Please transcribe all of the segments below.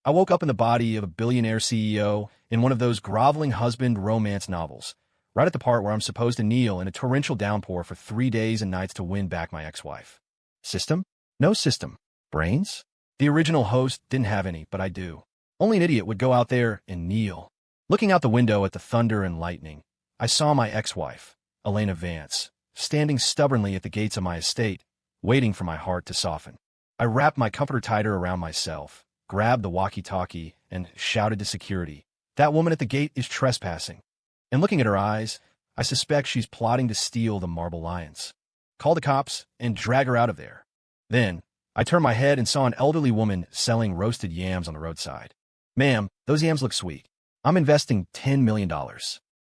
I woke up in the body of a billionaire CEO in one of those groveling husband romance novels, right at the part where I'm supposed to kneel in a torrential downpour for 3 days and nights to win back my ex-wife. System? No system. Brains? The original host didn't have any, but I do. Only an idiot would go out there and kneel. Looking out the window at the thunder and lightning, I saw my ex-wife, Elena Vance, standing stubbornly at the gates of my estate, waiting for my heart to soften. I wrapped my comforter tighter around myself, grabbed the walkie-talkie, and shouted to security, "That woman at the gate is trespassing." And looking at her eyes, I suspect she's plotting to steal the marble lions. Call the cops and drag her out of there. Then, I turned my head and saw an elderly woman selling roasted yams on the roadside. "Ma'am, those yams look sweet. I'm investing $10 million.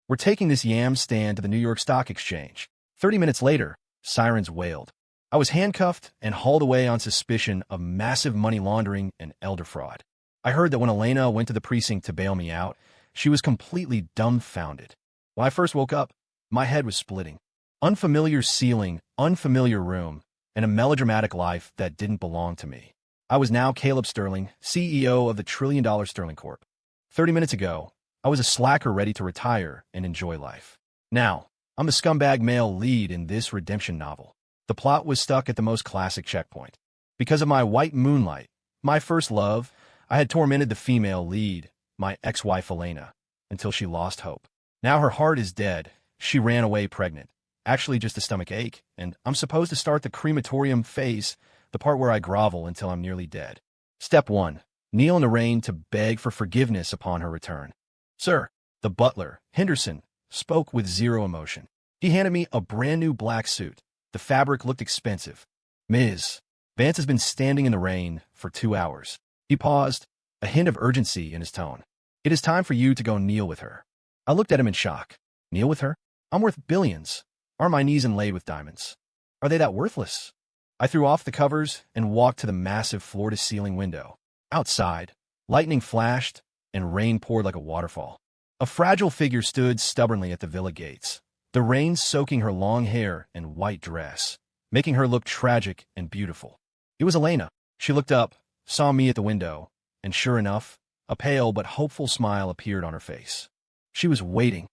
We're taking this yam stand to the New York Stock Exchange." 30 minutes later, sirens wailed. I was handcuffed and hauled away on suspicion of massive money laundering and elder fraud. I heard that when Elena went to the precinct to bail me out, she was completely dumbfounded. When I first woke up, my head was splitting. Unfamiliar ceiling, unfamiliar room, and a melodramatic life that didn't belong to me. I was now Caleb Sterling, CEO of the $1 trillion Sterling Corp. 30 minutes ago, I was a slacker ready to retire and enjoy life. Now, I'm the scumbag male lead in this redemption novel. The plot was stuck at the most classic checkpoint. Because of my white moonlight, my first love, I had tormented the female lead, my ex-wife Elena, until she lost hope. Now her heart is dead. She ran away pregnant. Actually just a stomach ache, and I'm supposed to start the crematorium phase, the part where I grovel until I'm nearly dead. Step 1. Kneel in the rain to beg for forgiveness upon her return. "Sir," the butler, Henderson, spoke with zero emotion. He handed me a brand new black suit. The fabric looked expensive. "Ms. Vance has been standing in the rain for 2 hours. He paused, a hint of urgency in his tone. "It is time for you to go kneel with her." I looked at him in shock. Kneel with her? I'm worth billions. Are my knees inlaid with diamonds? Are they that worthless? I threw off the covers and walked to the massive floor-to-ceiling window. Outside, lightning flashed and rain poured like a waterfall. A fragile figure stood stubbornly at the villa gates, the rain soaking her long hair and white dress, making her look tragic and beautiful. It was Elena. She looked up, saw me at the window, and sure enough, a pale but hopeful smile appeared on her face. She was waiting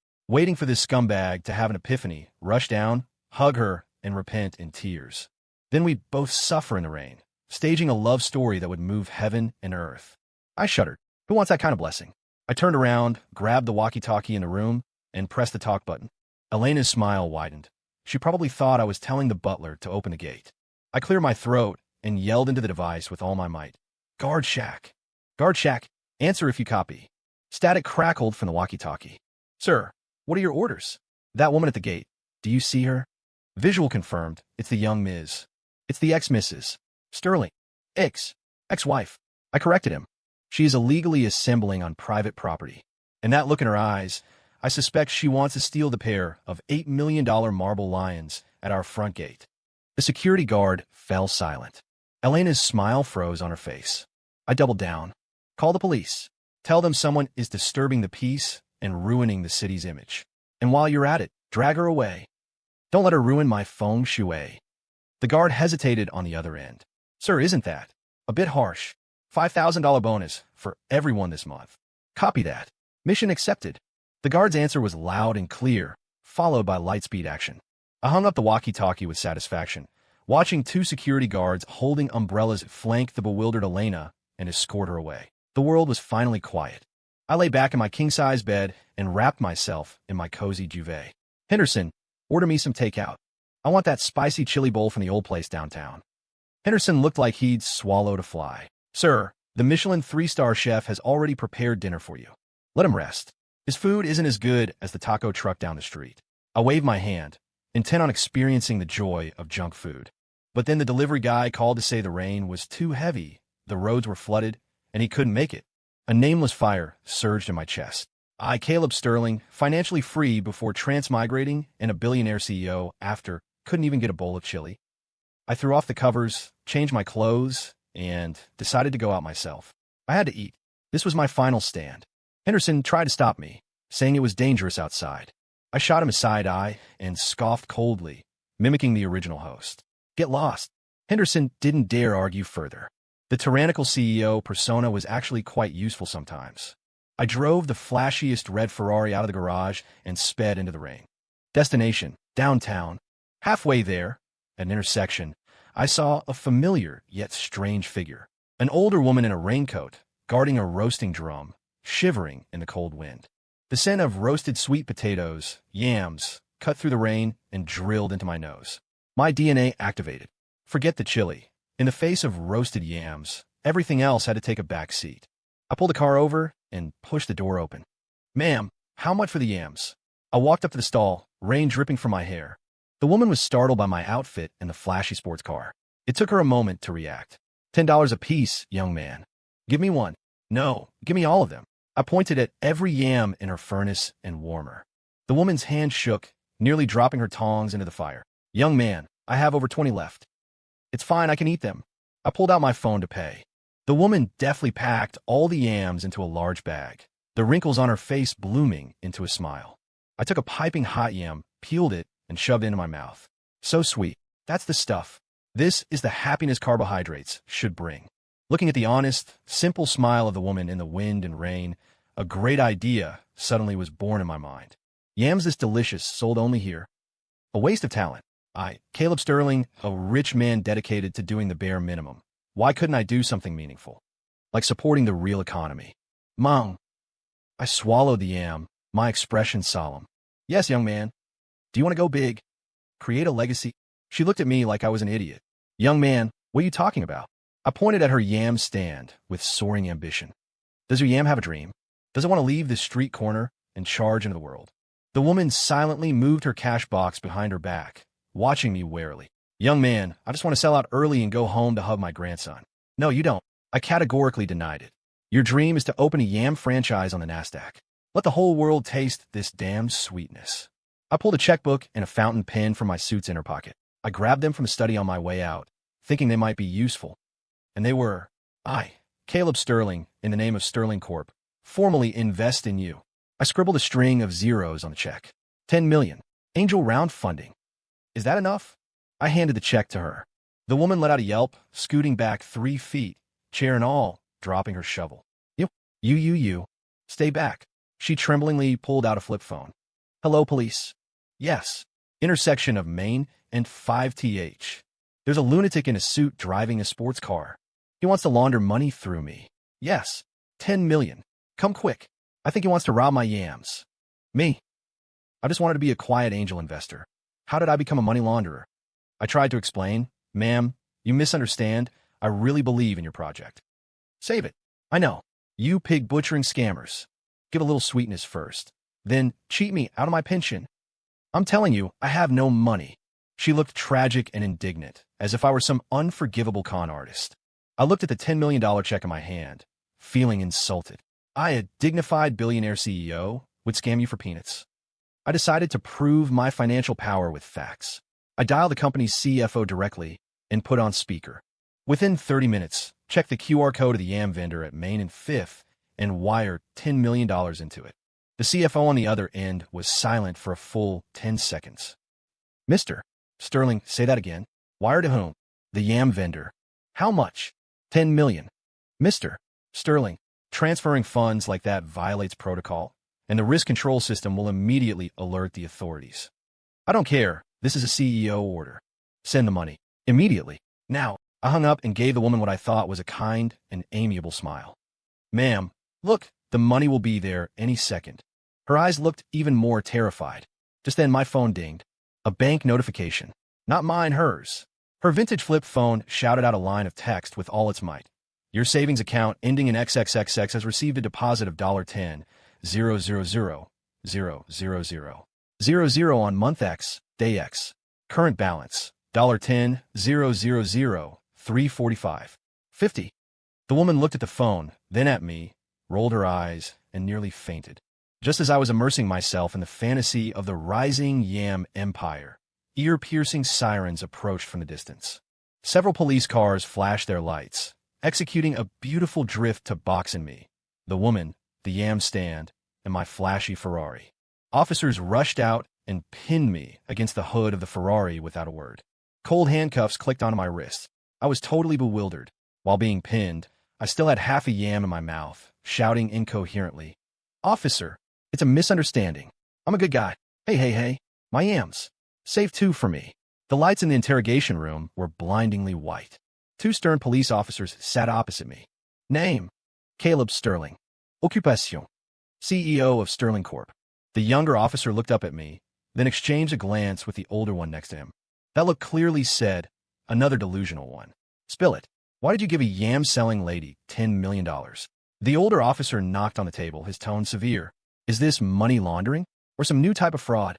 for this scumbag to have an epiphany, rush down, hug her, and repent in tears. Then we'd both suffer in the rain, staging a love story that would move heaven and earth. I shuddered. Who wants that kind of blessing? I turned around, grabbed the walkie-talkie in the room, and pressed the talk button. Elena's smile widened. She probably thought I was telling the butler to open the gate. I cleared my throat and yelled into the device with all my might. "Guard Shack. Guard Shack, answer if you copy." Static crackled from the walkie-talkie. "Sir, what are your orders?" "That woman at the gate. Do you see her?" Visual confirmed. It's the young Ms. It's the ex-Mrs. Sterling. Ex-wife. I corrected him. She is illegally assembling on private property. And that look in her eyes, I suspect she wants to steal the pair of $8 million marble lions at our front gate. The security guard fell silent. Elena's smile froze on her face. I doubled down. "Call the police. Tell them someone is disturbing the peace and ruining the city's image. And while you're at it, drag her away. Don't let her ruin my feng shui." The guard hesitated on the other end. "Sir, isn't that a bit harsh? $5,000 bonus for everyone this month." "Copy that. Mission accepted." The guard's answer was loud and clear, followed by lightspeed action. I hung up the walkie-talkie with satisfaction, watching 2 security guards holding umbrellas flank the bewildered Elena and escort her away. The world was finally quiet. I lay back in my king-size bed and wrapped myself in my cozy duvet. "Henderson, order me some takeout. I want that spicy chili bowl from the old place downtown." Henderson looked like he'd swallowed a fly. "Sir, the Michelin 3-star chef has already prepared dinner for you. Let him rest. His food isn't as good as the taco truck down the street." I waved my hand, intent on experiencing the joy of junk food. But then the delivery guy called to say the rain was too heavy, the roads were flooded, and he couldn't make it. A nameless fire surged in my chest. I, Caleb Sterling, financially free before transmigrating and a billionaire CEO after, couldn't even get a bowl of chili. I threw off the covers, changed my clothes, and decided to go out myself. I had to eat. This was my final stand. Henderson tried to stop me, saying it was dangerous outside. I shot him a side eye and scoffed coldly, mimicking the original host. "Get lost." Henderson didn't dare argue further. The tyrannical CEO persona was actually quite useful sometimes. I drove the flashiest red Ferrari out of the garage and sped into the rain. Destination, downtown. Halfway there, at an intersection, I saw a familiar yet strange figure. An older woman in a raincoat, guarding a roasting drum, shivering in the cold wind. The scent of roasted sweet potatoes, yams, cut through the rain and drilled into my nose. My DNA activated. Forget the chili. In the face of roasted yams, everything else had to take a back seat. I pulled the car over and pushed the door open. "Ma'am, how much for the yams?" I walked up to the stall, rain dripping from my hair. The woman was startled by my outfit and the flashy sports car. It took her a moment to react. $10 apiece, young man." "Give me one." "No, give me all of them." I pointed at every yam in her furnace and warmer. The woman's hand shook, nearly dropping her tongs into the fire. "Young man, I have over 20 left." "It's fine, I can eat them." I pulled out my phone to pay. The woman deftly packed all the yams into a large bag, the wrinkles on her face blooming into a smile. I took a piping hot yam, peeled it, and shoved it into my mouth. So sweet. That's the stuff. This is the happiness carbohydrates should bring. Looking at the honest, simple smile of the woman in the wind and rain, a great idea suddenly was born in my mind. Yams this delicious, sold only here. A waste of talent. Caleb Sterling, a rich man dedicated to doing the bare minimum. Why couldn't I do something meaningful? Like supporting the real economy. Mom. I swallowed the yam, my expression solemn. "Yes, young man. Do you want to go big? Create a legacy?" She looked at me like I was an idiot. "Young man, what are you talking about?" I pointed at her yam stand with soaring ambition. "Does your yam have a dream? Does it want to leave this street corner and charge into the world?" The woman silently moved her cash box behind her back, watching me warily. "Young man, I just want to sell out early and go home to hug my grandson." "No, you don't." I categorically denied it. "Your dream is to open a yam franchise on the NASDAQ. Let the whole world taste this damned sweetness." I pulled a checkbook and a fountain pen from my suit's inner pocket. I grabbed them from the study on my way out, thinking they might be useful. And they were. Caleb Sterling, in the name of Sterling Corp., formally invest in you. I scribbled a string of zeros on the check. 10 million. Angel round funding. "Is that enough?" I handed the check to her. The woman let out a yelp, scooting back 3 feet, chair and all, dropping her shovel. You. Stay back." She tremblingly pulled out a flip phone. "Hello, police." "Yes." Intersection of Main and 5th. "There's a lunatic in a suit driving a sports car. He wants to launder money through me." "Yes. 10 million. Come quick. I think he wants to rob my yams." "Me? I just wanted to be a quiet angel investor. How did I become a money launderer?" I tried to explain. "Ma'am, you misunderstand. I really believe in your project." "Save it." "I know. You pig butchering scammers. Give a little sweetness first. Then cheat me out of my pension." "I'm telling you, I have no money." She looked tragic and indignant, as if I were some unforgivable con artist. I looked at the $10 million check in my hand, feeling insulted. A dignified billionaire CEO, would scam you for peanuts. I decided to prove my financial power with facts. I dialed the company's CFO directly and put on speaker. Within 30 minutes, check the QR code of the yam vendor at Main and 5th and wire $10 million into it. The CFO on the other end was silent for a full 10 seconds. "Mr. Sterling, say that again." "Wire to whom?" "The yam vendor." "How much?" $10 million. "Mr. Sterling, transferring funds like that violates protocol, and the risk control system will immediately alert the authorities." "I don't care. This is a CEO order. Send the money. Immediately. Now." I hung up and gave the woman what I thought was a kind and amiable smile. "Ma'am, look, the money will be there any second." Her eyes looked even more terrified. Just then my phone dinged. A bank notification. Not mine, hers. Her vintage flip phone shouted out a line of text with all its might. "Your savings account ending in XXXX has received a deposit of $10, 000 on month X, day X. Current balance, $10, 345. 50. The woman looked at the phone, then at me, rolled her eyes, and nearly fainted. Just as I was immersing myself in the fantasy of the rising yam empire, ear-piercing sirens approached from the distance. Several police cars flashed their lights, executing a beautiful drift to box in me, the woman, the yam stand, and my flashy Ferrari. Officers rushed out and pinned me against the hood of the Ferrari without a word. Cold handcuffs clicked onto my wrists. I was totally bewildered. While being pinned, I still had half a yam in my mouth, shouting incoherently, "Officer, it's a misunderstanding. I'm a good guy. Hey, hey, hey, my yams. Save two for me." The lights in the interrogation room were blindingly white. Two stern police officers sat opposite me. Name: Caleb Sterling. Occupation: CEO of Sterling Corp. The younger officer looked up at me, then exchanged a glance with the older one next to him. That look clearly said, another delusional one. Spill it. Why did you give a yam-selling lady $10 million? The older officer knocked on the table, his tone severe. Is this money laundering or some new type of fraud?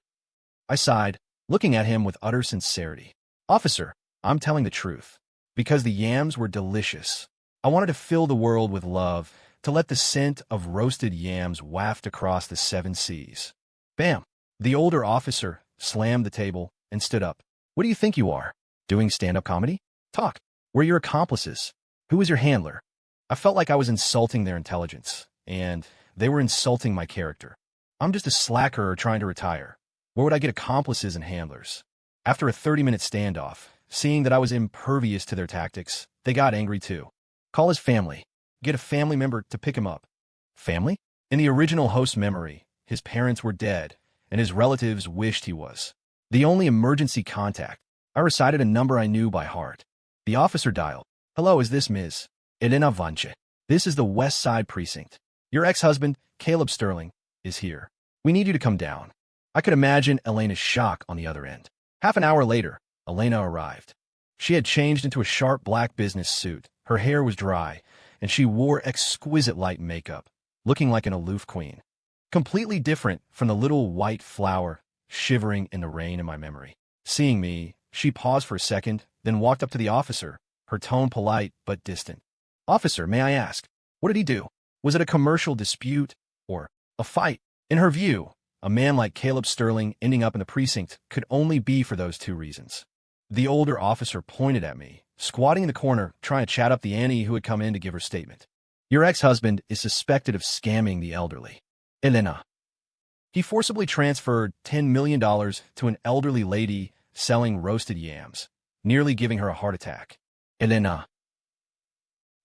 I sighed, looking at him with utter sincerity. Officer, I'm telling the truth. Because the yams were delicious. I wanted to fill the world with love, to let the scent of roasted yams waft across the 7 seas. Bam! The older officer slammed the table and stood up. What do you think you are? Doing stand-up comedy? Talk. We're your accomplices. Who is your handler? I felt like I was insulting their intelligence, and they were insulting my character. I'm just a slacker trying to retire. Where would I get accomplices and handlers? After a 30-minute standoff, seeing that I was impervious to their tactics, they got angry too. Call his family. Get a family member to pick him up. Family? In the original host's memory, his parents were dead, and his relatives wished he was. The only emergency contact. I recited a number I knew by heart. The officer dialed. Hello, is this Ms. Elena Vanche? This is the West Side Precinct. Your ex-husband, Caleb Sterling, is here. We need you to come down. I could imagine Elena's shock on the other end. Half an hour later, Elena arrived. She had changed into a sharp black business suit. Her hair was dry, and she wore exquisite light makeup, looking like an aloof queen. Completely different from the little white flower shivering in the rain in my memory. Seeing me, she paused for a second, then walked up to the officer, her tone polite but distant. Officer, may I ask, what did he do? Was it a commercial dispute or a fight? In her view, a man like Caleb Sterling ending up in the precinct could only be for those two reasons. The older officer pointed at me, squatting in the corner, trying to chat up the Annie who had come in to give her statement. Your ex-husband is suspected of scamming the elderly. Elena. He forcibly transferred $10 million to an elderly lady selling roasted yams, nearly giving her a heart attack. Elena.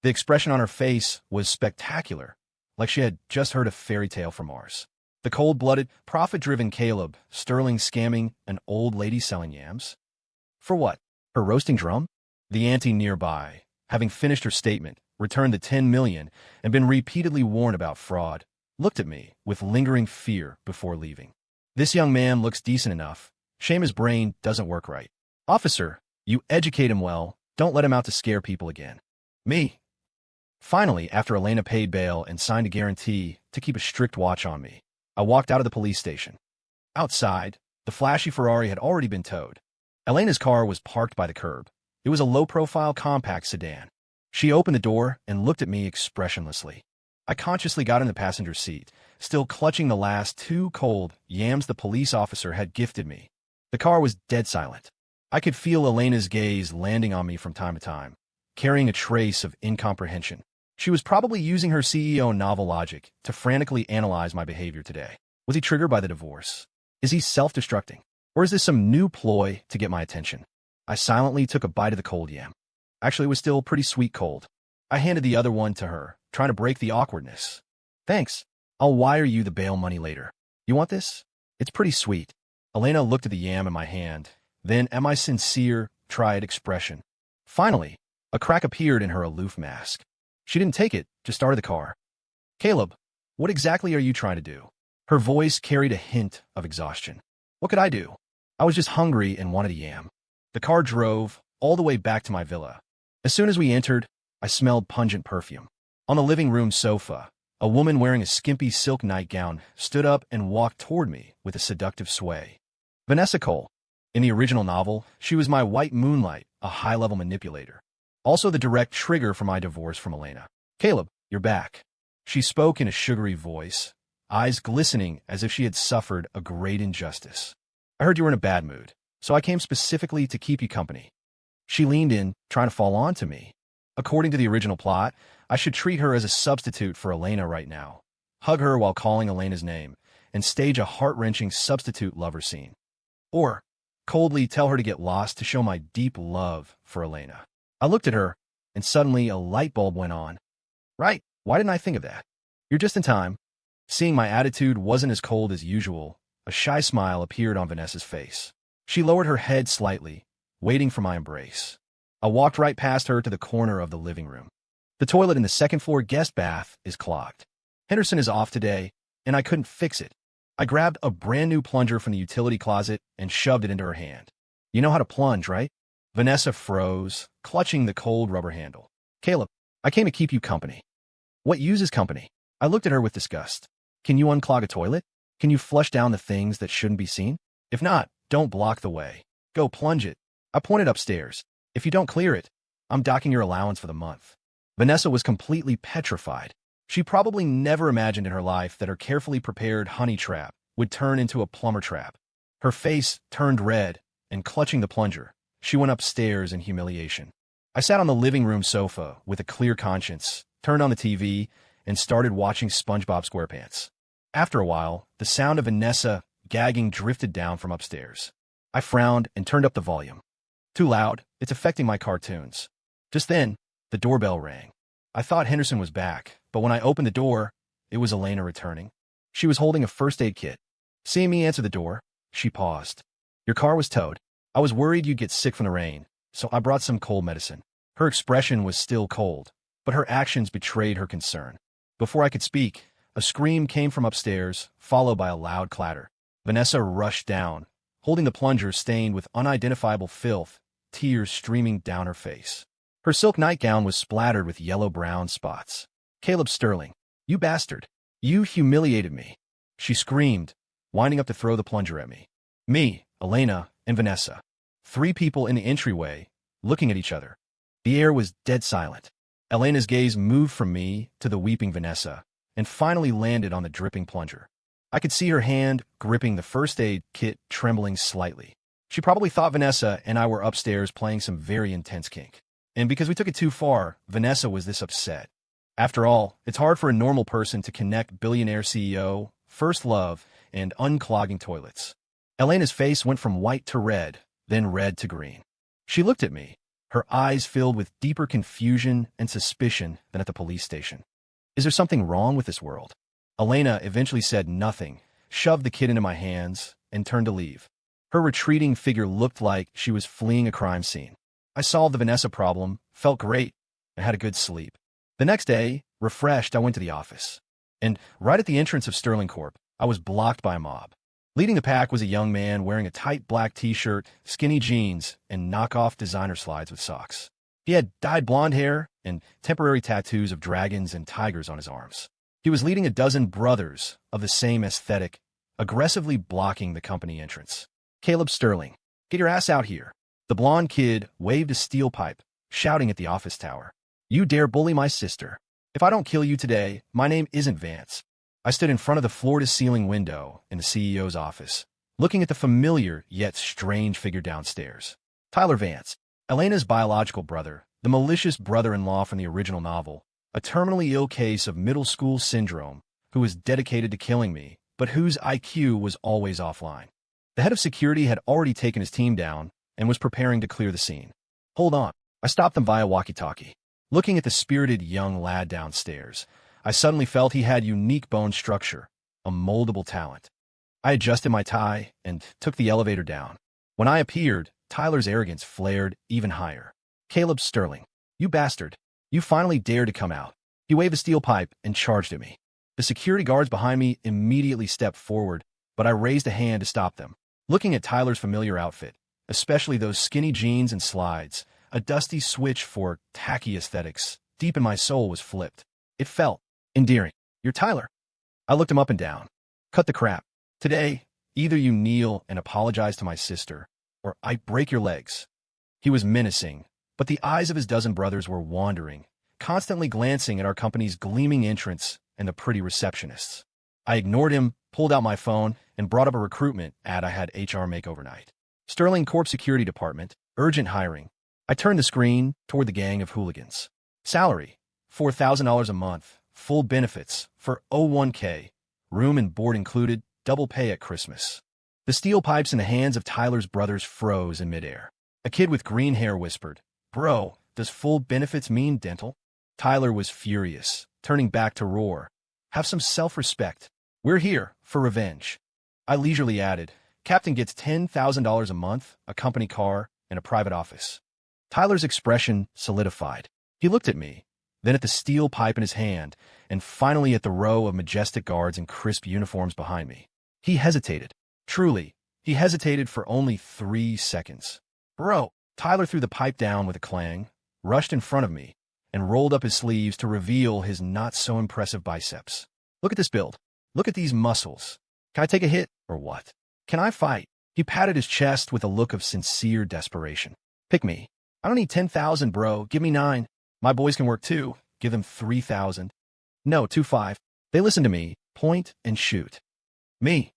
The expression on her face was spectacular, like she had just heard a fairy tale from Mars. The cold-blooded, profit-driven Caleb Sterling scamming an old lady selling yams? For what? Her roasting drum? The auntie nearby, having finished her statement, returned the $10 million and been repeatedly warned about fraud, looked at me with lingering fear before leaving. This young man looks decent enough. Shame his brain doesn't work right. Officer, you educate him well. Don't let him out to scare people again. Me. Finally, after Elena paid bail and signed a guarantee to keep a strict watch on me, I walked out of the police station. Outside, the flashy Ferrari had already been towed. Elena's car was parked by the curb. It was a low-profile compact sedan. She opened the door and looked at me expressionlessly. I consciously got in the passenger seat, still clutching the last 2 cold yams the police officer had gifted me. The car was dead silent. I could feel Elena's gaze landing on me from time to time, carrying a trace of incomprehension. She was probably using her CEO novel logic to frantically analyze my behavior today. Was he triggered by the divorce? Is he self-destructing? Or is this some new ploy to get my attention? I silently took a bite of the cold yam. Actually, it was still pretty sweet cold. I handed the other one to her, trying to break the awkwardness. Thanks. I'll wire you the bail money later. You want this? It's pretty sweet. Elena looked at the yam in my hand, then at my sincere, tried expression. Finally, a crack appeared in her aloof mask. She didn't take it, just started the car. Caleb, what exactly are you trying to do? Her voice carried a hint of exhaustion. What could I do? I was just hungry and wanted a yam. The car drove all the way back to my villa. As soon as we entered, I smelled pungent perfume. On the living room sofa, a woman wearing a skimpy silk nightgown stood up and walked toward me with a seductive sway. Vanessa Cole. In the original novel, she was my white moonlight, a high-level manipulator. Also the direct trigger for my divorce from Elena. Caleb, you're back. She spoke in a sugary voice, eyes glistening as if she had suffered a great injustice. I heard you were in a bad mood, so I came specifically to keep you company. She leaned in, trying to fall onto me. According to the original plot, I should treat her as a substitute for Elena right now, hug her while calling Elena's name, and stage a heart-wrenching substitute lover scene. Or coldly tell her to get lost to show my deep love for Elena. I looked at her, and suddenly a light bulb went on. Right, why didn't I think of that? You're just in time. Seeing my attitude wasn't as cold as usual, a shy smile appeared on Vanessa's face. She lowered her head slightly, waiting for my embrace. I walked right past her to the corner of the living room. The toilet in the second-floor guest bath is clogged. Henderson is off today, and I couldn't fix it. I grabbed a brand-new plunger from the utility closet and shoved it into her hand. You know how to plunge, right? Vanessa froze, clutching the cold rubber handle. Caleb, I came to keep you company. What uses company? I looked at her with disgust. Can you unclog a toilet? Can you flush down the things that shouldn't be seen? If not, don't block the way. Go plunge it. I pointed upstairs. If you don't clear it, I'm docking your allowance for the month. Vanessa was completely petrified. She probably never imagined in her life that her carefully prepared honey trap would turn into a plumber trap. Her face turned red, and clutching the plunger, she went upstairs in humiliation. I sat on the living room sofa with a clear conscience, turned on the TV, and started watching SpongeBob SquarePants. After a while, the sound of Vanessa gagging drifted down from upstairs. I frowned and turned up the volume. Too loud, it's affecting my cartoons. Just then, the doorbell rang. I thought Henderson was back, but when I opened the door, it was Elena returning. She was holding a first aid kit. Seeing me answer the door, she paused. Your car was towed. I was worried you'd get sick from the rain, so I brought some cold medicine. Her expression was still cold, but her actions betrayed her concern. Before I could speak, a scream came from upstairs, followed by a loud clatter. Vanessa rushed down, holding the plunger stained with unidentifiable filth, tears streaming down her face. Her silk nightgown was splattered with yellow-brown spots. Caleb Sterling, you bastard. You humiliated me. She screamed, winding up to throw the plunger at me. Me, Elena, and Vanessa. 3 people in the entryway, looking at each other. The air was dead silent. Elena's gaze moved from me to the weeping Vanessa, and finally landed on the dripping plunger. I could see her hand gripping the first aid kit trembling slightly. She probably thought Vanessa and I were upstairs playing some very intense kink. And because we took it too far, Vanessa was this upset. After all, it's hard for a normal person to connect billionaire CEO, first love, and unclogging toilets. Elena's face went from white to red, then red to green. She looked at me, her eyes filled with deeper confusion and suspicion than at the police station. Is there something wrong with this world? Elena eventually said nothing, shoved the kid into my hands, and turned to leave. Her retreating figure looked like she was fleeing a crime scene. I solved the Vanessa problem, felt great, and had a good sleep. The next day, refreshed, I went to the office. And right at the entrance of Sterling Corp., I was blocked by a mob. Leading the pack was a young man wearing a tight black t-shirt, skinny jeans, and knockoff designer slides with socks. He had dyed blonde hair and temporary tattoos of dragons and tigers on his arms. He was leading a dozen brothers of the same aesthetic, aggressively blocking the company entrance. Caleb Sterling, get your ass out here. The blonde kid waved a steel pipe, shouting at the office tower. You dare bully my sister. If I don't kill you today, my name isn't Vance. I stood in front of the floor-to-ceiling window in the CEO's office, looking at the familiar yet strange figure downstairs. Tyler Vance, Elena's biological brother, the malicious brother-in-law from the original novel, a terminally ill case of middle school syndrome who was dedicated to killing me, but whose IQ was always offline. The head of security had already taken his team down and was preparing to clear the scene. Hold on. I stopped them via walkie-talkie. Looking at the spirited young lad downstairs, I suddenly felt he had unique bone structure, a moldable talent. I adjusted my tie and took the elevator down. When I appeared, Tyler's arrogance flared even higher. Caleb Sterling, you bastard. You finally dared to come out. He waved a steel pipe and charged at me. The security guards behind me immediately stepped forward, but I raised a hand to stop them. Looking at Tyler's familiar outfit, especially those skinny jeans and slides, a dusty switch for tacky aesthetics, deep in my soul was flipped. It felt endearing. You're Tyler. I looked him up and down. Cut the crap. Today, either you kneel and apologize to my sister, or I break your legs. He was menacing, but the eyes of his dozen brothers were wandering, constantly glancing at our company's gleaming entrance and the pretty receptionists. I ignored him, pulled out my phone, and brought up a recruitment ad I had HR make overnight. Sterling Corp Security Department, urgent hiring. I turned the screen toward the gang of hooligans. Salary, $4,000 a month, full benefits for 01k, room and board included, double pay at Christmas. The steel pipes in the hands of Tyler's brothers froze in midair. A kid with green hair whispered, Bro, Does full benefits mean dental? Tyler was furious, turning back to roar. Have some self-respect. We're here for revenge. I leisurely added, Captain gets $10,000 a month, a company car, and a private office. Tyler's expression solidified. He looked at me, then at the steel pipe in his hand, and finally at the row of majestic guards in crisp uniforms behind me. He hesitated. Truly, he hesitated for only 3 seconds. Bro! Tyler threw the pipe down with a clang, rushed in front of me, and rolled up his sleeves to reveal his not-so-impressive biceps. Look at this build. Look at these muscles. Can I take a hit, or what? Can I fight? He patted his chest with a look of sincere desperation. Pick me. I don't need 10,000, bro. Give me 9. My boys can work too. Give them 3,000. No, 2.5. They listen to me. Point and shoot. Me.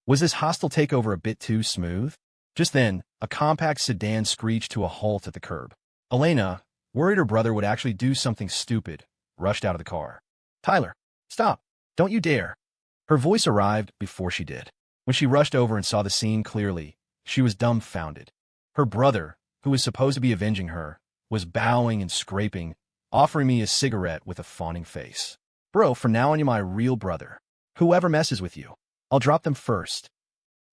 Was this hostile takeover a bit too smooth? Just then, a compact sedan screeched to a halt at the curb. Elena, worried her brother would actually do something stupid, rushed out of the car. Tyler, stop. Don't you dare. Her voice arrived before she did. When she rushed over and saw the scene clearly, she was dumbfounded. Her brother, who was supposed to be avenging her, was bowing and scraping, offering me a cigarette with a fawning face. Bro, from now on you're my real brother. Whoever messes with you, I'll drop them first.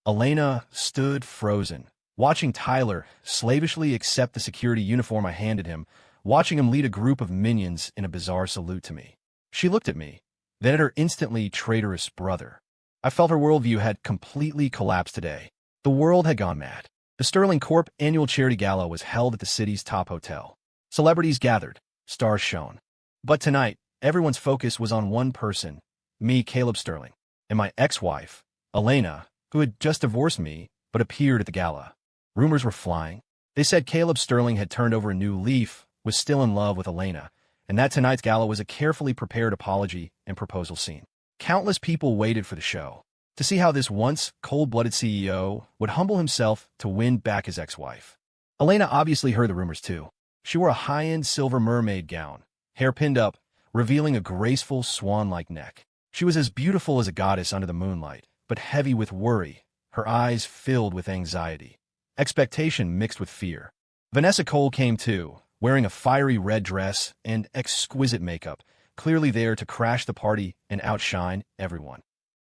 Elena stood frozen, watching Tyler slavishly accept the security uniform I handed him, watching him lead a group of minions in a bizarre salute to me. She looked at me, then at her instantly traitorous brother. I felt her worldview had completely collapsed today. The world had gone mad. The Sterling Corp annual charity gala was held at the city's top hotel. Celebrities gathered, stars shone. But tonight, everyone's focus was on one person, me, Caleb Sterling, and my ex-wife, Elena, who had just divorced me but appeared at the gala. Rumors were flying. They said Caleb Sterling had turned over a new leaf, was still in love with Elena, and that tonight's gala was a carefully prepared apology and proposal scene. Countless people waited for the show, to see how this once cold-blooded CEO would humble himself to win back his ex-wife. Elena obviously heard the rumors too. She wore a high-end silver mermaid gown, hair pinned up, revealing a graceful swan-like neck. She was as beautiful as a goddess under the moonlight, but heavy with worry, her eyes filled with anxiety, expectation mixed with fear. Vanessa Cole came too, wearing a fiery red dress and exquisite makeup, clearly there to crash the party and outshine everyone.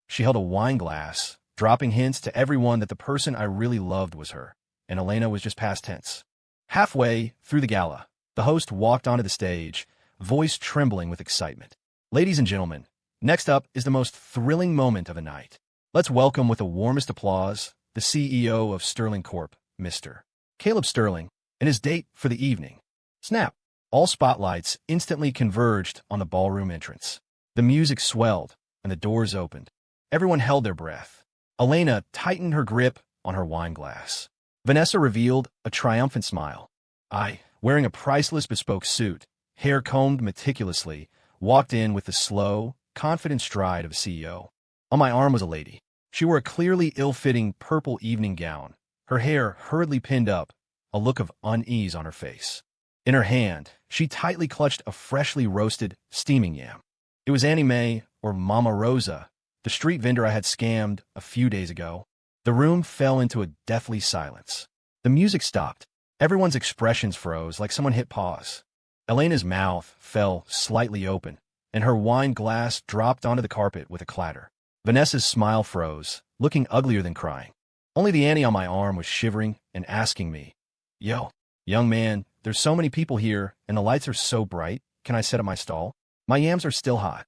She held a wine glass, dropping hints to everyone that the person I really loved was her, and Elena was just past tense. Halfway through the gala, the host walked onto the stage, voice trembling with excitement. Ladies and gentlemen, next up is the most thrilling moment of the night. Let's welcome with the warmest applause the CEO of Sterling Corp, Mr. Caleb Sterling, and his date for the evening. Snap! All spotlights instantly converged on the ballroom entrance. The music swelled, and the doors opened. Everyone held their breath. Elena tightened her grip on her wine glass. Vanessa revealed a triumphant smile. I, wearing a priceless bespoke suit, hair combed meticulously, walked in with the slow, confident stride of a CEO. On my arm was a lady. She wore a clearly ill-fitting purple evening gown, her hair hurriedly pinned up, a look of unease on her face. In her hand, she tightly clutched a freshly roasted, steaming yam. It was Annie Mae, or Mama Rosa, the street vendor I had scammed a few days ago. The room fell into a deathly silence. The music stopped. Everyone's expressions froze like someone hit pause. Elena's mouth fell slightly open, and her wine glass dropped onto the carpet with a clatter. Vanessa's smile froze, looking uglier than crying. Only the Annie on my arm was shivering and asking me, Yo, young man, there's so many people here, and the lights are so bright. Can I set up my stall? My yams are still hot.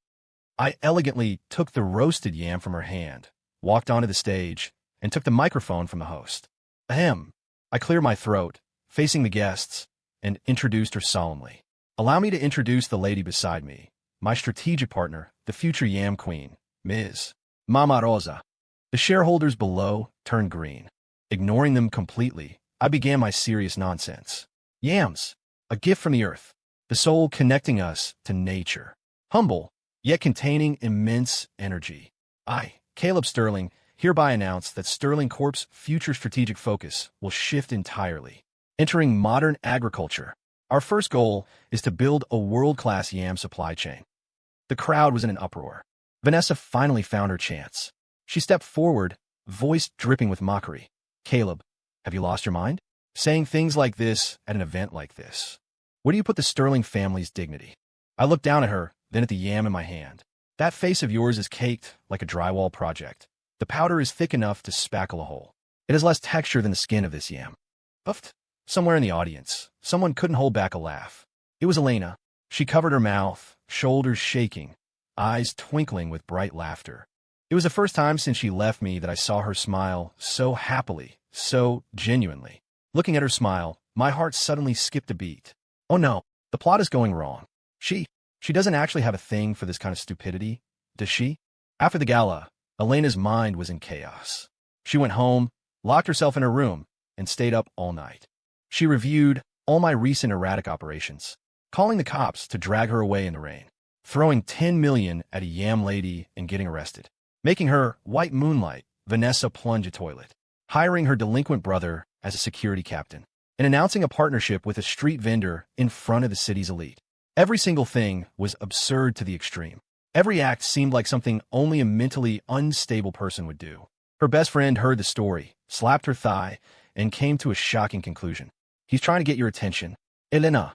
I elegantly took the roasted yam from her hand, walked onto the stage, and took the microphone from the host. Ahem. I cleared my throat, facing the guests, and introduced her solemnly. Allow me to introduce the lady beside me, my strategic partner, the future yam queen, Ms. Mama Rosa. The shareholders below turned green. Ignoring them completely, I began my serious nonsense. Yams, a gift from the earth, the soul connecting us to nature. Humble, yet containing immense energy. I, Caleb Sterling, hereby announce that Sterling Corp's future strategic focus will shift entirely. Entering modern agriculture, our first goal is to build a world-class yam supply chain. The crowd was in an uproar. Vanessa finally found her chance. She stepped forward, voice dripping with mockery. Caleb, have you lost your mind? Saying things like this at an event like this? Where do you put the Sterling family's dignity? I looked down at her, then at the yam in my hand. That face of yours is caked like a drywall project. The powder is thick enough to spackle a hole. It has less texture than the skin of this yam. Puffed. Somewhere in the audience, someone couldn't hold back a laugh. It was Elena. She covered her mouth, shoulders shaking, eyes twinkling with bright laughter. It was the first time since she left me that I saw her smile so happily, so genuinely. Looking at her smile, my heart suddenly skipped a beat. Oh no, the plot is going wrong. She doesn't actually have a thing for this kind of stupidity, does she? After the gala, Elena's mind was in chaos. She went home, locked herself in her room, and stayed up all night. She reviewed all my recent erratic operations, calling the cops to drag her away in the rain, throwing 10 million at a yam lady and getting arrested, making her white moonlight Vanessa plunge a toilet, hiring her delinquent brother as a security captain, and announcing a partnership with a street vendor in front of the city's elite. Every single thing was absurd to the extreme. Every act seemed like something only a mentally unstable person would do. Her best friend heard the story, slapped her thigh, and came to a shocking conclusion. He's trying to get your attention. Elena.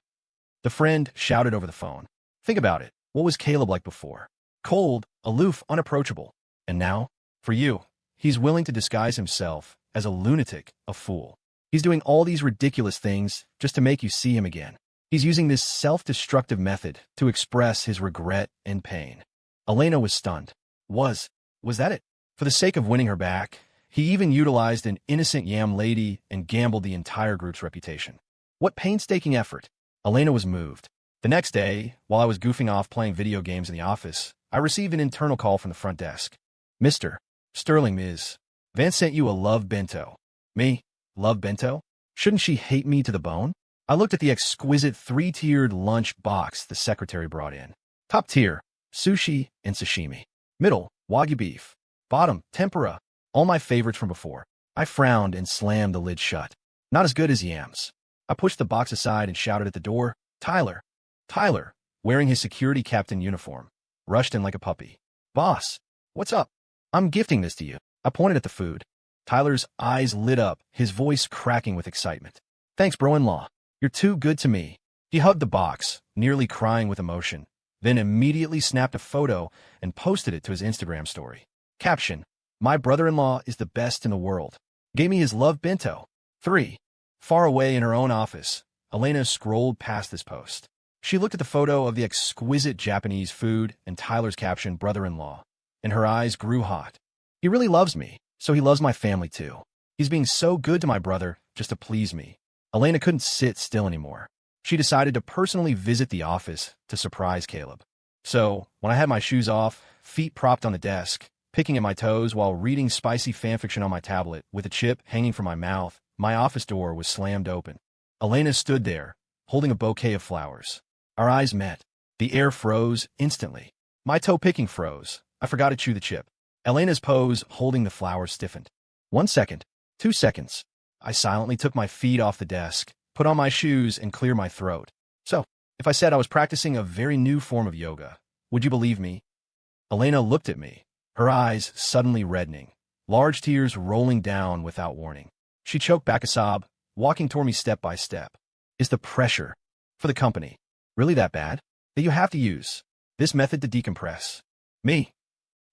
The friend shouted over the phone. Think about it. What was Caleb like before? Cold, aloof, unapproachable. And now, for you, he's willing to disguise himself as a lunatic, a fool. He's doing all these ridiculous things just to make you see him again. He's using this self-destructive method to express his regret and pain. Elena was stunned. Was that it? For the sake of winning her back, he even utilized an innocent yam lady and gambled the entire group's reputation. What painstaking effort! Elena was moved. The next day, while I was goofing off playing video games in the office, I received an internal call from the front desk. Mr. Sterling, Ms. Vance sent you a love bento. Me? Love bento? Shouldn't she hate me to the bone? I looked at the exquisite 3-tiered lunch box the secretary brought in. Top tier, sushi and sashimi. Middle, wagyu beef. Bottom, tempura. All my favorites from before. I frowned and slammed the lid shut. Not as good as yams. I pushed the box aside and shouted at the door, Tyler. Tyler, wearing his security captain uniform, rushed in like a puppy. Boss, what's up? I'm gifting this to you. I pointed at the food. Tyler's eyes lit up, his voice cracking with excitement. Thanks, bro-in-law. You're too good to me. He hugged the box, nearly crying with emotion, then immediately snapped a photo and posted it to his Instagram story. Caption, my brother-in-law is the best in the world. Gave me his love bento. 3. Far away in her own office, Elena scrolled past this post. She looked at the photo of the exquisite Japanese food and Tyler's caption, brother-in-law, and her eyes grew hot. He really loves me, so he loves my family too. He's being so good to my brother just to please me. Elena couldn't sit still anymore. She decided to personally visit the office to surprise Caleb. So, when I had my shoes off, feet propped on the desk, picking at my toes while reading spicy fanfiction on my tablet with a chip hanging from my mouth, my office door was slammed open. Elena stood there, holding a bouquet of flowers. Our eyes met. The air froze instantly. My toe picking froze. I forgot to chew the chip. Elena's pose holding the flowers stiffened. 1 second. 2 seconds. I silently took my feet off the desk, put on my shoes, and cleared my throat. So, if I said I was practicing a very new form of yoga, would you believe me? Elena looked at me, her eyes suddenly reddening, large tears rolling down without warning. She choked back a sob, walking toward me step by step. Is the pressure for the company really that bad that you have to use this method to decompress? Me?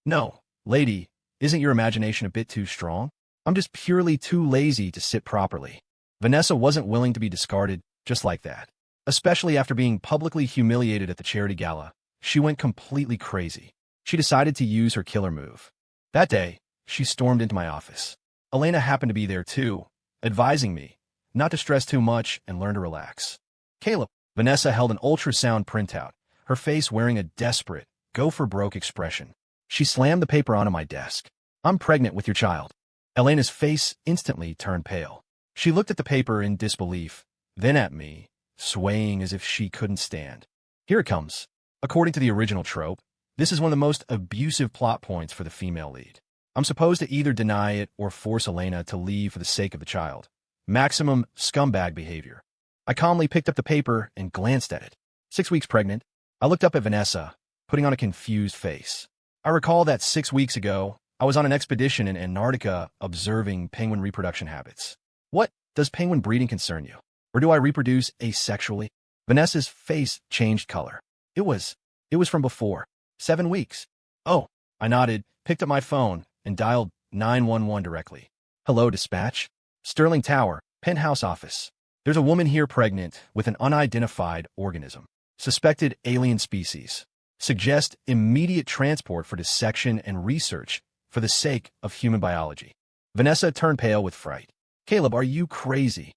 No, lady, isn't your imagination a bit too strong? I'm just purely too lazy to sit properly. Vanessa wasn't willing to be discarded just like that. Especially after being publicly humiliated at the charity gala, she went completely crazy. She decided to use her killer move. That day, she stormed into my office. Elena happened to be there too, advising me not to stress too much and learn to relax. Caleb. Vanessa held an ultrasound printout, her face wearing a desperate, go-for-broke expression. She slammed the paper onto my desk. I'm pregnant with your child. Elena's face instantly turned pale. She looked at the paper in disbelief, then at me, swaying as if she couldn't stand. Here it comes. According to the original trope, this is one of the most abusive plot points for the female lead. I'm supposed to either deny it or force Elena to leave for the sake of the child. Maximum scumbag behavior. I calmly picked up the paper and glanced at it. 6 weeks pregnant. I looked up at Vanessa, putting on a confused face. I recall that 6 weeks ago, I was on an expedition in Antarctica observing penguin reproduction habits. What, does penguin breeding concern you? Or do I reproduce asexually? Vanessa's face changed color. It was, it was from before. 7 weeks. Oh, I nodded, picked up my phone, and dialed 911 directly. Hello, dispatch. Sterling Tower, penthouse office. There's a woman here pregnant with an unidentified organism. Suspected alien species. Suggest immediate transport for dissection and research for the sake of human biology. Vanessa turned pale with fright. Caleb, are you crazy?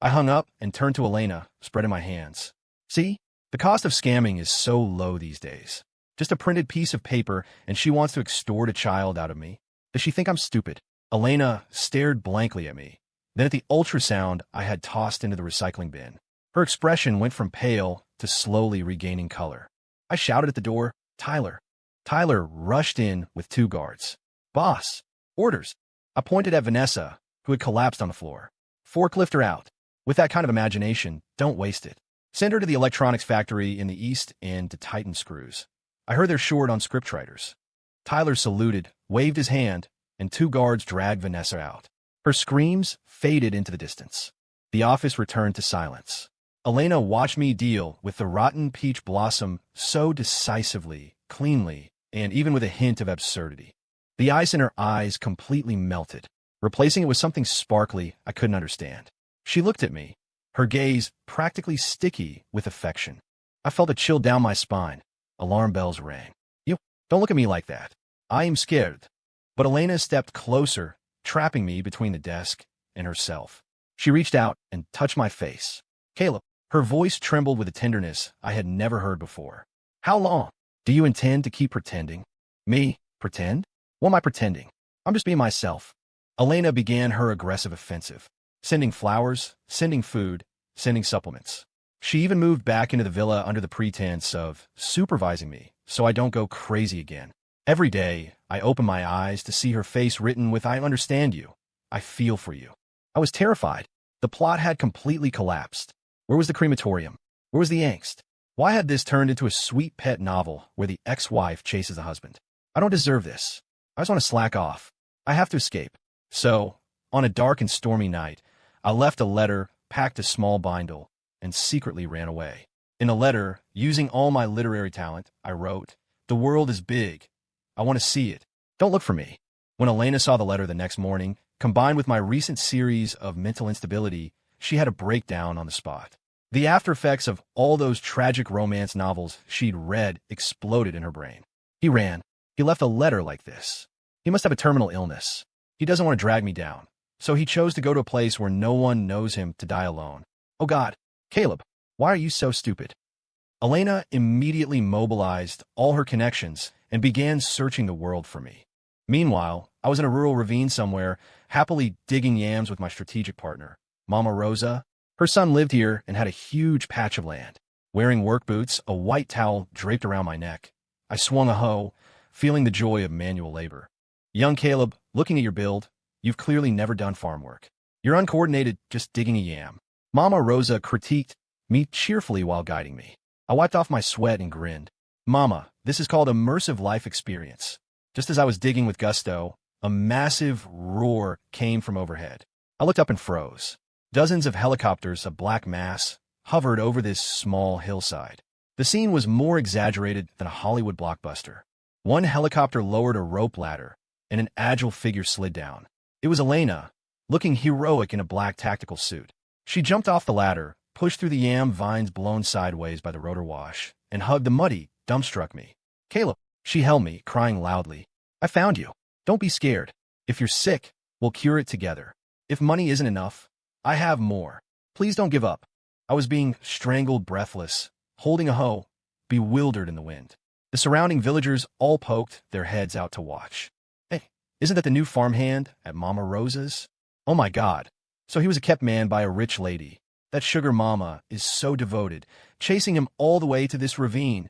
I hung up and turned to Elena, spreading my hands. See? The cost of scamming is so low these days. Just a printed piece of paper, and she wants to extort a child out of me. Does she think I'm stupid? Elena stared blankly at me, then at the ultrasound I had tossed into the recycling bin. Her expression went from pale to slowly regaining color. I shouted at the door, Tyler. Tyler rushed in with 2 guards. Boss, orders. I pointed at Vanessa, who had collapsed on the floor. Forklift her out. With that kind of imagination, don't waste it. Send her to the electronics factory in the East End to tighten screws. I heard they're short on scriptwriters. Tyler saluted, waved his hand, and 2 guards dragged Vanessa out. Her screams faded into the distance. The office returned to silence. Elena watched me deal with the rotten peach blossom so decisively, cleanly, and even with a hint of absurdity. The ice in her eyes completely melted, replacing it with something sparkly I couldn't understand. She looked at me, her gaze practically sticky with affection. I felt a chill down my spine. Alarm bells rang. You, don't look at me like that. I am scared. But Elena stepped closer, trapping me between the desk and herself. She reached out and touched my face. Caleb. Her voice trembled with a tenderness I had never heard before. How long? Do you intend to keep pretending? Me? Pretend? What am I pretending? I'm just being myself. Elena began her aggressive offensive, sending flowers, sending food, sending supplements. She even moved back into the villa under the pretense of supervising me so I don't go crazy again. Every day, I open my eyes to see her face written with I understand you. I feel for you. I was terrified. The plot had completely collapsed. Where was the crematorium? Where was the angst? Why had this turned into a sweet pet novel where the ex-wife chases the husband? I don't deserve this. I just want to slack off. I have to escape. So, on a dark and stormy night, I left a letter, packed a small bindle, and secretly ran away. In a letter, using all my literary talent, I wrote, "The world is big. I want to see it. Don't look for me." When Elena saw the letter the next morning, combined with my recent series of mental instability, she had a breakdown on the spot. The after effects of all those tragic romance novels she'd read exploded in her brain. He ran. He left a letter like this. He must have a terminal illness. He doesn't want to drag me down. So he chose to go to a place where no one knows him to die alone. Oh God, Caleb, why are you so stupid? Elena immediately mobilized all her connections and began searching the world for me. Meanwhile, I was in a rural ravine somewhere, happily digging yams with my strategic partner, Mama Rosa. Her son lived here and had a huge patch of land. Wearing work boots, a white towel draped around my neck, I swung a hoe, feeling the joy of manual labor. Young Caleb, looking at your build, you've clearly never done farm work. You're uncoordinated, just digging a yam. Mama Rosa critiqued me cheerfully while guiding me. I wiped off my sweat and grinned. Mama, this is called immersive life experience. Just as I was digging with gusto, a massive roar came from overhead. I looked up and froze. Dozens of helicopters, a black mass, hovered over this small hillside. The scene was more exaggerated than a Hollywood blockbuster. One helicopter lowered a rope ladder, and an agile figure slid down. It was Elena, looking heroic in a black tactical suit. She jumped off the ladder, pushed through the yam vines blown sideways by the rotor wash, and hugged the muddy, dumbstruck me. Caleb, she held me, crying loudly. I found you. Don't be scared. If you're sick, we'll cure it together. If money isn't enough, I have more. Please don't give up. I was being strangled breathless, holding a hoe, bewildered in the wind. The surrounding villagers all poked their heads out to watch. Hey, isn't that the new farmhand at Mama Rosa's? Oh my God. So he was a kept man by a rich lady. That sugar mama is so devoted, chasing him all the way to this ravine.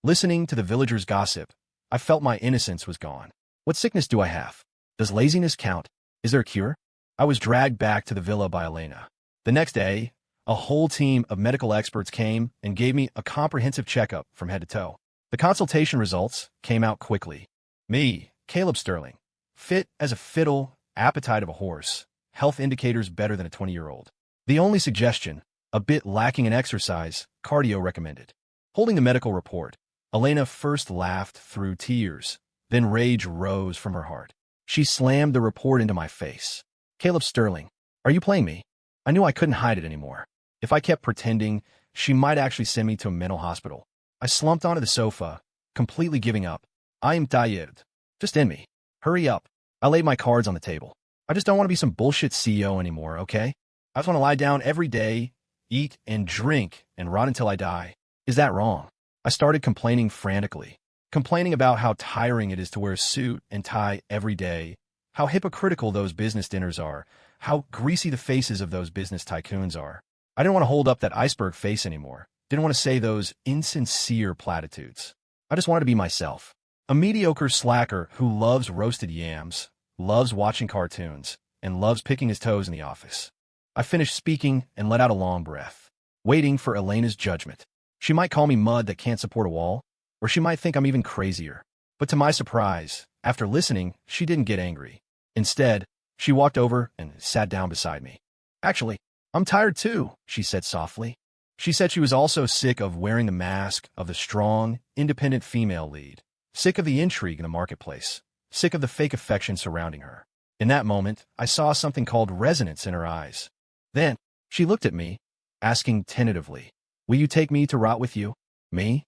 Listening to the villagers' gossip, I felt my innocence was gone. What sickness do I have? Does laziness count? Is there a cure? I was dragged back to the villa by Elena. The next day, a whole team of medical experts came and gave me a comprehensive checkup from head to toe. The consultation results came out quickly. Me, Caleb Sterling, fit as a fiddle, appetite of a horse, health indicators better than a 20-year-old. The only suggestion, a bit lacking in exercise, cardio recommended. Holding the medical report, Elena first laughed through tears, then rage rose from her heart. She slammed the report into my face. Caleb Sterling, are you playing me? I knew I couldn't hide it anymore. If I kept pretending, she might actually send me to a mental hospital. I slumped onto the sofa, completely giving up. I am tired. Just end me. Hurry up. I laid my cards on the table. I just don't want to be some bullshit CEO anymore, okay? I just want to lie down every day, eat and drink, and rot until I die. Is that wrong? I started complaining frantically. Complaining about how tiring it is to wear a suit and tie every day, how hypocritical those business dinners are, how greasy the faces of those business tycoons are. I didn't want to hold up that iceberg face anymore. Didn't want to say those insincere platitudes. I just wanted to be myself. A mediocre slacker who loves roasted yams, loves watching cartoons, and loves picking his toes in the office. I finished speaking and let out a long breath, waiting for Elena's judgment. She might call me mud that can't support a wall, or she might think I'm even crazier. But to my surprise, after listening, she didn't get angry. Instead, she walked over and sat down beside me. Actually, I'm tired too, she said softly. She said she was also sick of wearing the mask of the strong, independent female lead, sick of the intrigue in the marketplace, sick of the fake affection surrounding her. In that moment, I saw something called resonance in her eyes. Then, she looked at me, asking tentatively, "Will you take me to rot with you?" Me?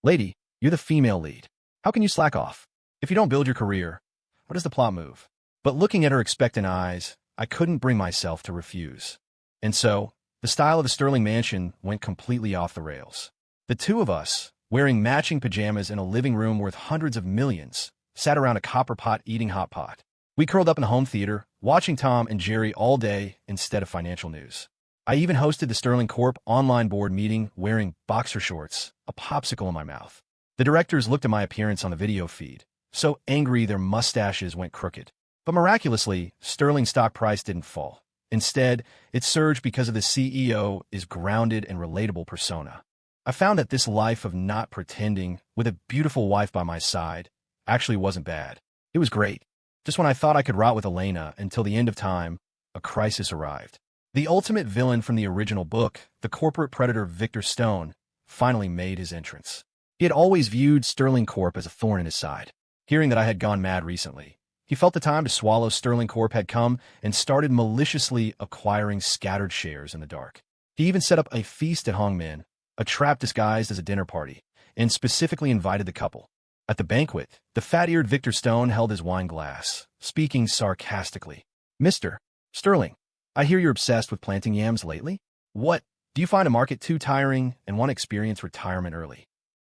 Lady, you're the female lead. How can you slack off? If you don't build your career, what does the plot move? But looking at her expectant eyes, I couldn't bring myself to refuse. And so, the style of the Sterling mansion went completely off the rails. The two of us, wearing matching pajamas in a living room worth hundreds of millions, sat around a copper pot eating hot pot. We curled up in the home theater, watching Tom and Jerry all day instead of financial news. I even hosted the Sterling Corp online board meeting wearing boxer shorts, a popsicle in my mouth. The directors looked at my appearance on the video feed, so angry their mustaches went crooked. But miraculously, Sterling's stock price didn't fall. Instead, it surged because of the CEO is grounded and relatable persona. I found that this life of not pretending, with a beautiful wife by my side, actually wasn't bad. It was great. Just when I thought I could rot with Elena until the end of time, a crisis arrived. The ultimate villain from the original book, the corporate predator Victor Stone, finally made his entrance. He had always viewed Sterling Corp as a thorn in his side. Hearing that I had gone mad recently, he felt the time to swallow Sterling Corp had come and started maliciously acquiring scattered shares in the dark. He even set up a feast at Hongmin, a trap disguised as a dinner party, and specifically invited the couple. At the banquet, the fat-eared Victor Stone held his wine glass, speaking sarcastically. "Mr. Sterling, I hear you're obsessed with planting yams lately? What? Do you find a market too tiring and want to experience retirement early?"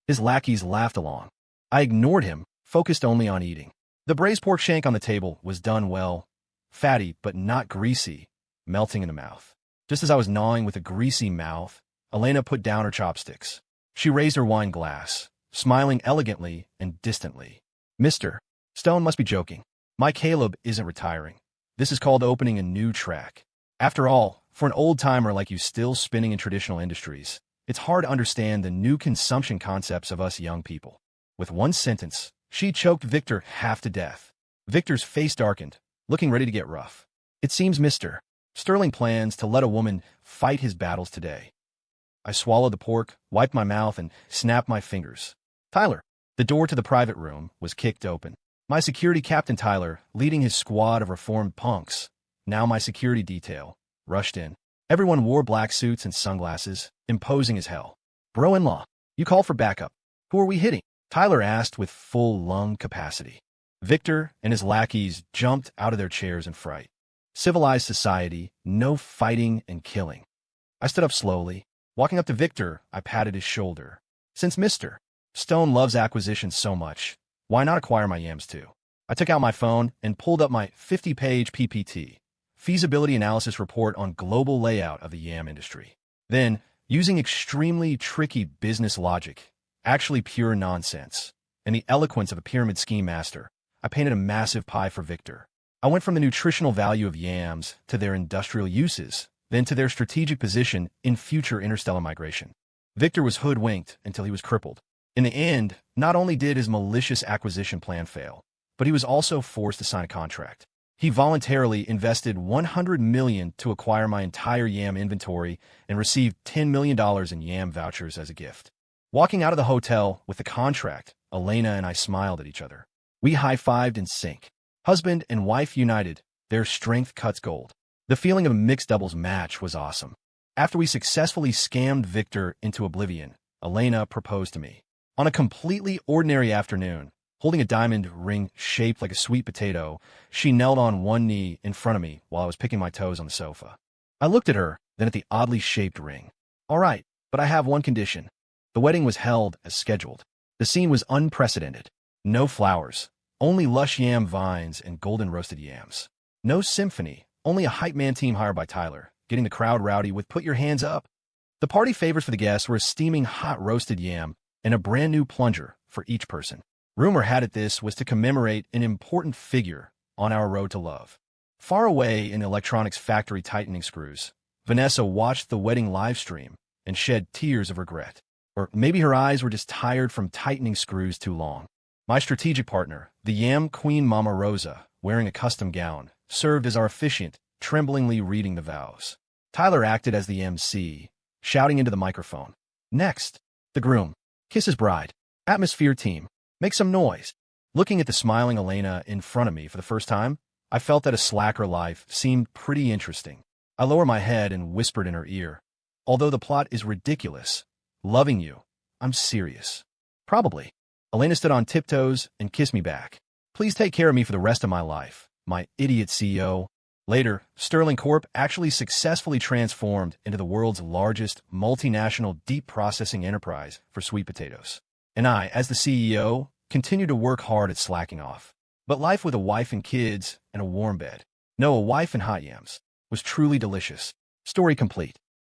His lackeys laughed along. I ignored him, focused only on eating. The braised pork shank on the table was done well, fatty but not greasy, melting in the mouth. Just as I was gnawing with a greasy mouth, Elena put down her chopsticks. She raised her wine glass, smiling elegantly and distantly. "Mr. Stone must be joking. My Caleb isn't retiring. This is called opening a new track. After all, for an old-timer like you still spinning in traditional industries, it's hard to understand the new consumption concepts of us young people." With one sentence, she choked Victor half to death. Victor's face darkened, looking ready to get rough. "It seems Mr. Sterling plans to let a woman fight his battles today." I swallowed the pork, wiped my mouth, and snapped my fingers. "Tyler." The door to the private room was kicked open. My security captain Tyler, leading his squad of reformed punks, now my security detail, rushed in. Everyone wore black suits and sunglasses, imposing as hell. "Bro-in-law, you called for backup. Who are we hitting?" Tyler asked with full lung capacity. Victor and his lackeys jumped out of their chairs in fright. Civilized society, no fighting and killing. I stood up slowly. Walking up to Victor, I patted his shoulder. "Since Mr. Stone loves acquisitions so much, why not acquire my yams too?" I took out my phone and pulled up my 50-page PPT, feasibility analysis report on global layout of the yam industry. Then, using extremely tricky business logic, actually pure nonsense, and the eloquence of a pyramid scheme master, I painted a massive pie for Victor. I went from the nutritional value of yams to their industrial uses, then to their strategic position in future interstellar migration. Victor was hoodwinked until he was crippled. In the end, not only did his malicious acquisition plan fail, but he was also forced to sign a contract. He voluntarily invested $100 million to acquire my entire yam inventory and received $10 million in yam vouchers as a gift. Walking out of the hotel with the contract, Elena and I smiled at each other. We high-fived in sync. Husband and wife united, their strength cuts gold. The feeling of a mixed doubles match was awesome. After we successfully scammed Victor into oblivion, Elena proposed to me. On a completely ordinary afternoon, holding a diamond ring shaped like a sweet potato, she knelt on one knee in front of me while I was picking my toes on the sofa. I looked at her, then at the oddly shaped ring. All right, but I have one condition. The wedding was held as scheduled. The scene was unprecedented. No flowers, only lush yam vines and golden roasted yams. No symphony, only a hype man team hired by Tyler, getting the crowd rowdy with "Put your hands up." The party favors for the guests were a steaming hot roasted yam and a brand new plunger for each person. Rumor had it this was to commemorate an important figure on our road to love. Far away in the electronics factory tightening screws, Vanessa watched the wedding live stream and shed tears of regret. Or maybe her eyes were just tired from tightening screws too long. My strategic partner, the yam queen Mama Rosa, wearing a custom gown, served as our officiant, tremblingly reading the vows. Tyler acted as the MC, shouting into the microphone. Next, the groom. Kiss his bride. Atmosphere team. Make some noise. Looking at the smiling Elena in front of me for the first time, I felt that a slacker life seemed pretty interesting. I lowered my head and whispered in her ear. Although the plot is ridiculous, loving you, I'm serious. Probably. Elena stood on tiptoes and kissed me back. Please take care of me for the rest of my life, my idiot CEO. Later, Sterling Corp actually successfully transformed into the world's largest multinational deep processing enterprise for sweet potatoes. And I, as the CEO, continued to work hard at slacking off. But life with a wife and kids and a warm bed. No, a wife and hot yams was truly delicious. Story complete.